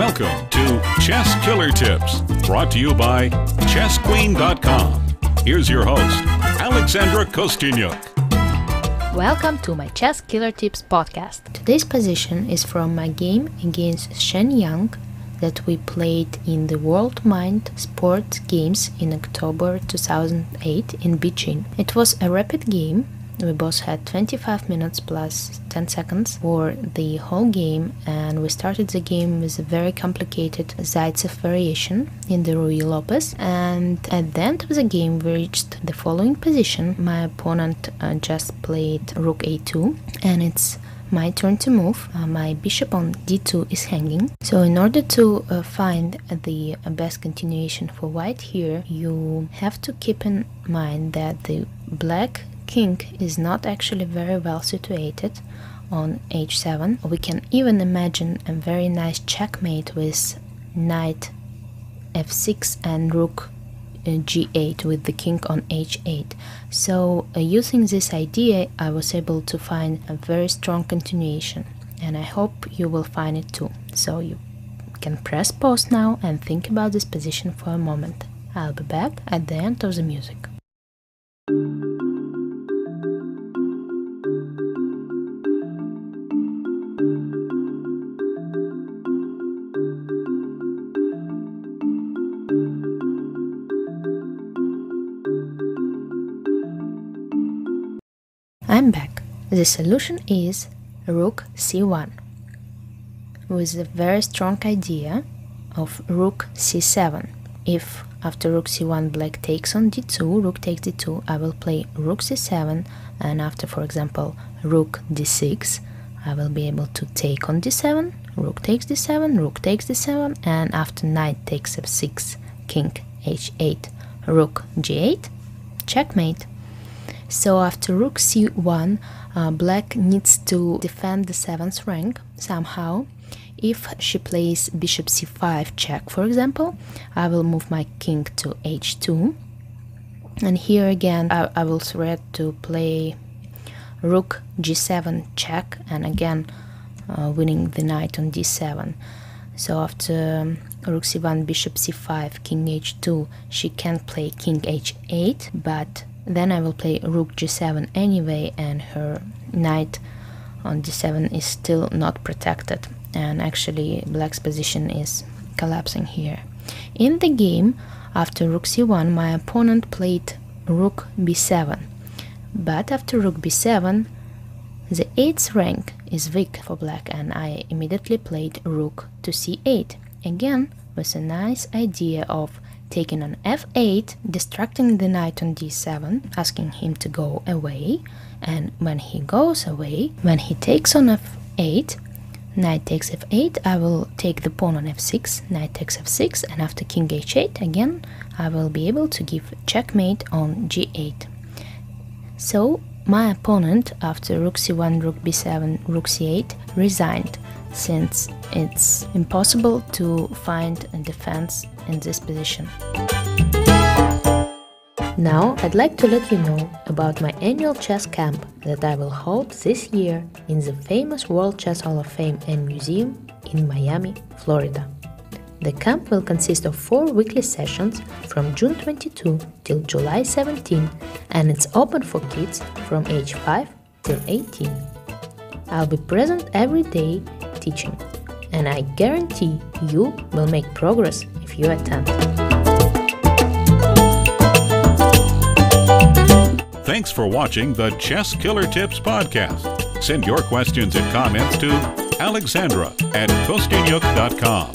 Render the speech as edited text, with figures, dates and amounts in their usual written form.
Welcome to Chess Killer Tips, brought to you by ChessQueen.com. Here's your host, Alexandra Kosteniuk. Welcome to my Chess Killer Tips podcast. Today's position is from my game against Shen Yang that we played in the World Mind Sports Games in October 2008 in Beijing. It was a rapid game. We both had 25 minutes plus 10 seconds for the whole game, and we started the game with a very complicated Zaitsev variation in the Ruy Lopez, and at the end of the game we reached the following position. My opponent just played rook a2, and it's my turn to move. My bishop on d2 is hanging. So in order to find the best continuation for white here, you have to keep in mind that the black king is not actually very well situated on h7. We can even imagine a very nice checkmate with knight f6 and rook g8 with the king on h8. So using this idea, I was able to find a very strong continuation, and I hope you will find it too. So you can press pause now and think about this position for a moment. I'll be back at the end of the music. I'm back. The solution is rook c1 with a very strong idea of rook c7. If after rook c1 black takes on d2, rook takes d2, I will play rook c7, and after, for example, rook d6, I will be able to take on d7, rook takes d7, rook takes d7, and after knight takes f6, king h8, rook g8, checkmate. So after rook c1, black needs to defend the 7th rank somehow. If she plays bishop c5 check, for example, I will move my king to h2. And here again, I will threat to play rook g7 check, and again winning the knight on d7. So after rook c1, bishop c5, king h2, she can play king h8, but then I will play rook g7 anyway, and her knight on d7 is still not protected, and actually black's position is collapsing here. In the game, after rook c1, my opponent played rook b7, but after rook b7, the 8th rank is weak for black, and I immediately played rook to c8, again with a nice idea of taking on f8, distracting the knight on d7, asking him to go away, and when he goes away, when he takes on f8, knight takes f8, I will take the pawn on f6, knight takes f6, and after king h8, again, I will be able to give checkmate on g8. So my opponent, after rook c1, rook b7, rook c8, resigned, since it's impossible to find a defense in this position. Now I'd like to let you know about my annual chess camp that I will hold this year in the famous World Chess Hall of Fame and Museum in Miami, Florida. The camp will consist of 4 weekly sessions from June 22 till July 17, and it's open for kids from age 5 till 18. I'll be present every day teaching, and I guarantee you will make progress if you attend. Thanks for watching the Chess Killer Tips podcast. Send your questions and comments to Alexandra at Kosteniuk.com.